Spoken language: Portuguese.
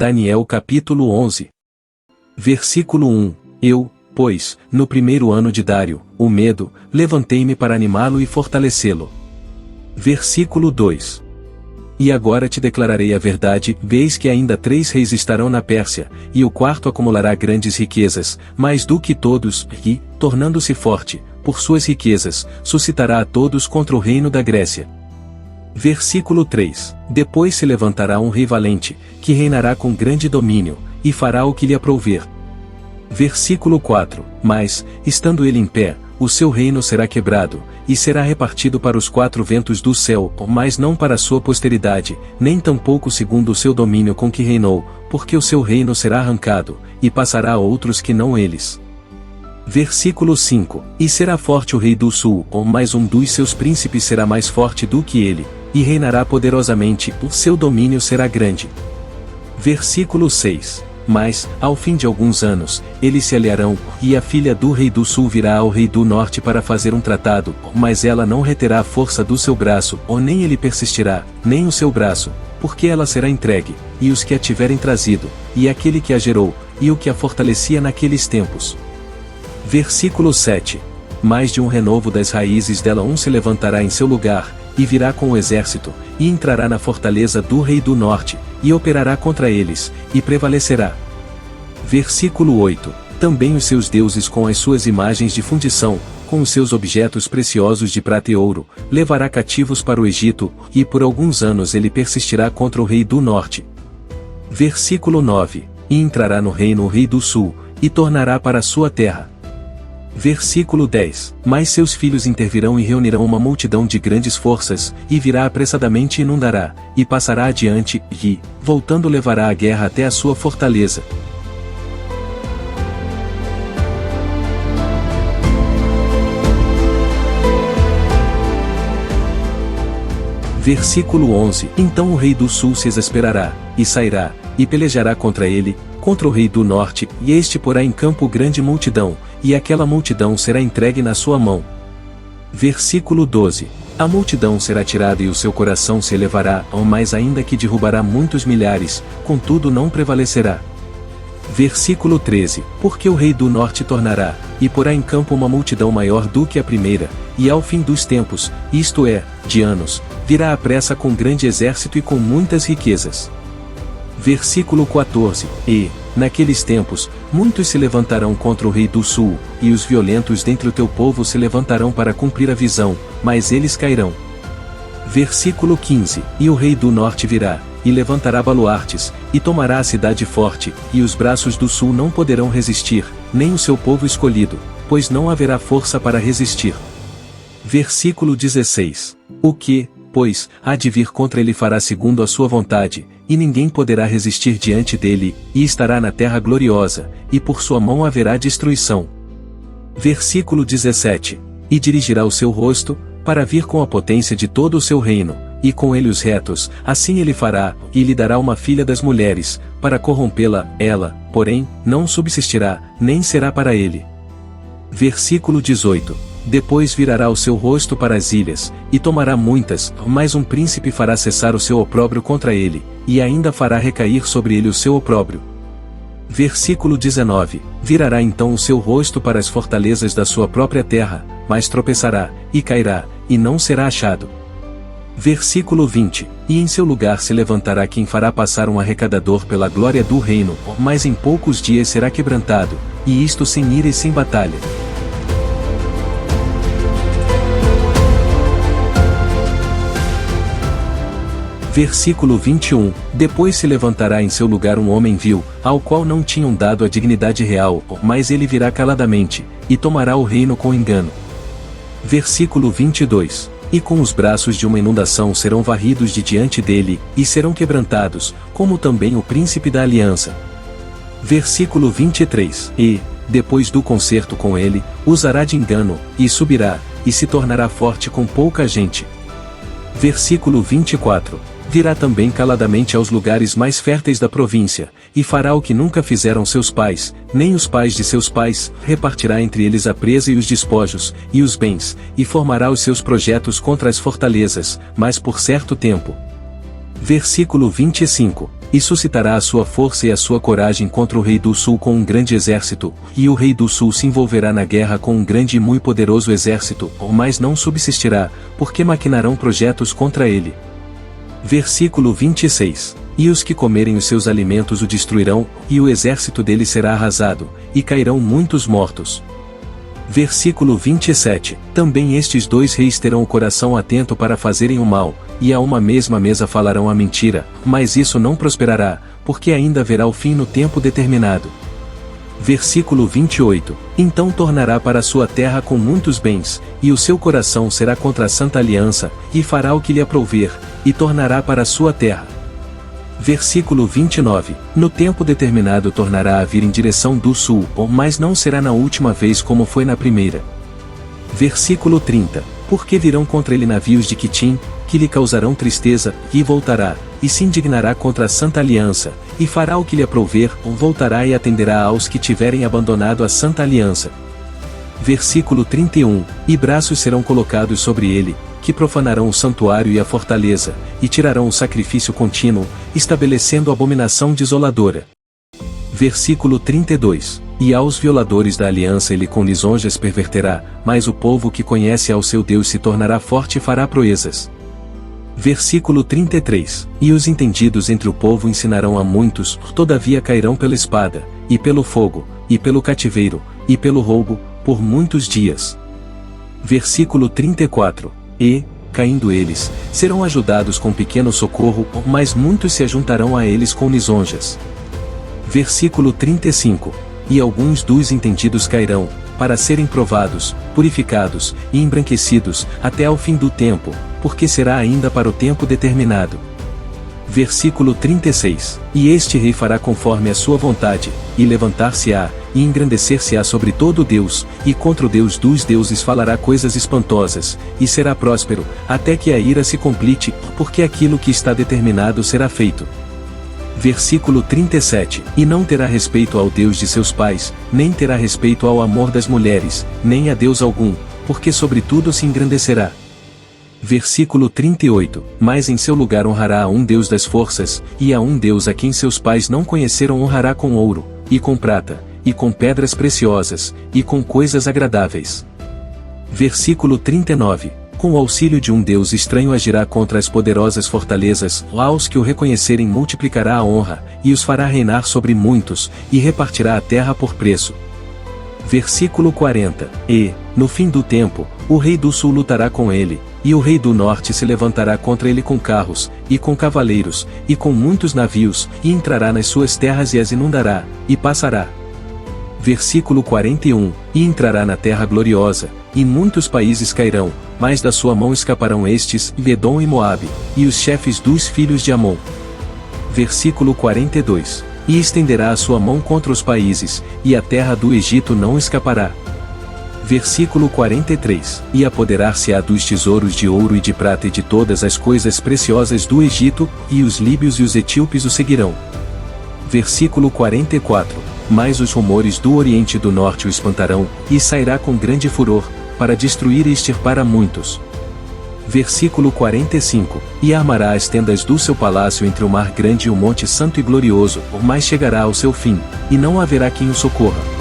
Daniel capítulo 11. Versículo 1. Eu, pois, no primeiro ano de Dário, o Medo, levantei-me para animá-lo e fortalecê-lo. Versículo 2. E agora te declararei a verdade, vês que ainda 3 reis estarão na Pérsia, e o quarto acumulará grandes riquezas, mais do que todos, e, tornando-se forte, por suas riquezas, suscitará a todos contra o reino da Grécia. Versículo 3. Depois se levantará um rei valente, que reinará com grande domínio, e fará o que lhe aprouver. Versículo 4. Mas, estando ele em pé, o seu reino será quebrado, e será repartido para os 4 ventos do céu, mas não para a sua posteridade, nem tampouco segundo o seu domínio com que reinou, porque o seu reino será arrancado, e passará a outros que não eles. Versículo 5. E será forte o rei do sul, mas um dos seus príncipes será mais forte do que ele, e reinará poderosamente, o seu domínio será grande. Versículo 6. Mas, ao fim de alguns anos, eles se aliarão, e a filha do rei do sul virá ao rei do norte para fazer um tratado, mas ela não reterá a força do seu braço, ou nem ele persistirá, nem o seu braço, porque ela será entregue, e os que a tiverem trazido, e aquele que a gerou, e o que a fortalecia naqueles tempos. Versículo 7. Mais de um renovo das raízes dela um se levantará em seu lugar, e virá com o exército, e entrará na fortaleza do rei do norte, e operará contra eles, e prevalecerá. Versículo 8. Também os seus deuses com as suas imagens de fundição, com os seus objetos preciosos de prata e ouro, levará cativos para o Egito, e por alguns anos ele persistirá contra o rei do norte. Versículo 9. E entrará no reino o rei do sul, e tornará para a sua terra. Versículo 10. Mas seus filhos intervirão e reunirão uma multidão de grandes forças, e virá apressadamente e inundará, e passará adiante, e, voltando levará a guerra até a sua fortaleza. Versículo 11. Então o rei do sul se exasperará, e sairá, e pelejará contra ele, contra o rei do norte, e este porá em campo grande multidão, e aquela multidão será entregue na sua mão. Versículo 12. A multidão será tirada e o seu coração se elevará, mas ainda que derrubará muitos milhares, contudo não prevalecerá. Versículo 13. Porque o rei do norte tornará, e porá em campo uma multidão maior do que a primeira, e ao fim dos tempos, isto é, de anos, virá à pressa com grande exército e com muitas riquezas. Versículo 14. E, naqueles tempos, muitos se levantarão contra o rei do sul, e os violentos dentre o teu povo se levantarão para cumprir a visão, mas eles cairão. Versículo 15. E o rei do norte virá, e levantará baluartes, e tomará a cidade forte, e os braços do sul não poderão resistir, nem o seu povo escolhido, pois não haverá força para resistir. Versículo 16. O que, pois, há de vir contra ele fará segundo a sua vontade, e ninguém poderá resistir diante dele, e estará na terra gloriosa, e por sua mão haverá destruição. Versículo 17. E dirigirá o seu rosto, para vir com a potência de todo o seu reino, e com ele os retos, assim ele fará, e lhe dará uma filha das mulheres, para corrompê-la, ela, porém, não subsistirá, nem será para ele. Versículo 18. Depois virará o seu rosto para as ilhas, e tomará muitas, mas um príncipe fará cessar o seu opróbrio contra ele, e ainda fará recair sobre ele o seu opróbrio. Versículo 19. Virará então o seu rosto para as fortalezas da sua própria terra, mas tropeçará, e cairá, e não será achado. Versículo 20. E em seu lugar se levantará quem fará passar um arrecadador pela glória do reino, mas em poucos dias será quebrantado, e isto sem ira e sem batalha. Versículo 21. Depois se levantará em seu lugar um homem vil, ao qual não tinham dado a dignidade real, mas ele virá caladamente, e tomará o reino com engano. Versículo 22. E com os braços de uma inundação serão varridos de diante dele, e serão quebrantados, como também o príncipe da aliança. Versículo 23. E, depois do concerto com ele, usará de engano, e subirá, e se tornará forte com pouca gente. Versículo 24. Virá também caladamente aos lugares mais férteis da província, e fará o que nunca fizeram seus pais, nem os pais de seus pais, repartirá entre eles a presa e os despojos, e os bens, e formará os seus projetos contra as fortalezas, mas por certo tempo. Versículo 25. e suscitará a sua força e a sua coragem contra o rei do sul com um grande exército, e o rei do sul se envolverá na guerra com um grande e muito poderoso exército, mas não subsistirá, porque maquinarão projetos contra ele. Versículo 26. E os que comerem os seus alimentos o destruirão, e o exército dele será arrasado, e cairão muitos mortos. Versículo 27. Também estes dois reis terão o coração atento para fazerem o mal, e a uma mesma mesa falarão a mentira, mas isso não prosperará, porque ainda haverá o fim no tempo determinado. Versículo 28. Então tornará para a sua terra com muitos bens, e o seu coração será contra a santa aliança, e fará o que lhe aprouver, e tornará para a sua terra. Versículo 29. No tempo determinado tornará a vir em direção do sul, mas não será na última vez como foi na primeira. Versículo 30. Porque virão contra ele navios de Quitim, que lhe causarão tristeza, e voltará, e se indignará contra a santa aliança, e fará o que lhe aprouver, voltará e atenderá aos que tiverem abandonado a santa aliança. Versículo 31. E braços serão colocados sobre ele, que profanarão o santuário e a fortaleza, e tirarão o sacrifício contínuo, estabelecendo abominação desoladora. Versículo 32. E aos violadores da aliança ele com lisonjas perverterá, mas o povo que conhece ao seu Deus se tornará forte e fará proezas. Versículo 33. E os entendidos entre o povo ensinarão a muitos, todavia cairão pela espada, e pelo fogo, e pelo cativeiro, e pelo roubo, por muitos dias. Versículo 34. E, caindo eles, serão ajudados com pequeno socorro, mas muitos se ajuntarão a eles com lisonjas. Versículo 35. E alguns dos entendidos cairão, para serem provados, purificados, e embranquecidos, até ao fim do tempo, porque será ainda para o tempo determinado. Versículo 36. E este rei fará conforme a sua vontade, e levantar-se-á, e engrandecer-se-á sobre todo Deus, e contra o Deus dos deuses falará coisas espantosas, e será próspero, até que a ira se complete, porque aquilo que está determinado será feito. Versículo 37. E não terá respeito ao Deus de seus pais, nem terá respeito ao amor das mulheres, nem a Deus algum, porque sobre tudo se engrandecerá. Versículo 38. Mas em seu lugar honrará a um Deus das forças, e a um Deus a quem seus pais não conheceram honrará com ouro, e com prata, e com pedras preciosas, e com coisas agradáveis. Versículo 39. Com o auxílio de um Deus estranho agirá contra as poderosas fortalezas, aos que o reconhecerem multiplicará a honra, e os fará reinar sobre muitos, e repartirá a terra por preço. Versículo 40. E, no fim do tempo, o rei do sul lutará com ele, e o rei do norte se levantará contra ele com carros, e com cavaleiros, e com muitos navios, e entrará nas suas terras e as inundará, e passará. Versículo 41. E entrará na terra gloriosa, e muitos países cairão, mas da sua mão escaparão estes, Edom e Moabe, e os chefes dos filhos de Amon. Versículo 42. E estenderá a sua mão contra os países, e a terra do Egito não escapará. Versículo 43. E apoderar-se-á dos tesouros de ouro e de prata e de todas as coisas preciosas do Egito, e os líbios e os etíopes o seguirão. Versículo 44. Mas os rumores do Oriente e do Norte o espantarão, e sairá com grande furor, para destruir e extirpar a muitos. Versículo 45. E armará as tendas do seu palácio entre o mar grande e o monte santo e glorioso, mas chegará ao seu fim, e não haverá quem o socorra.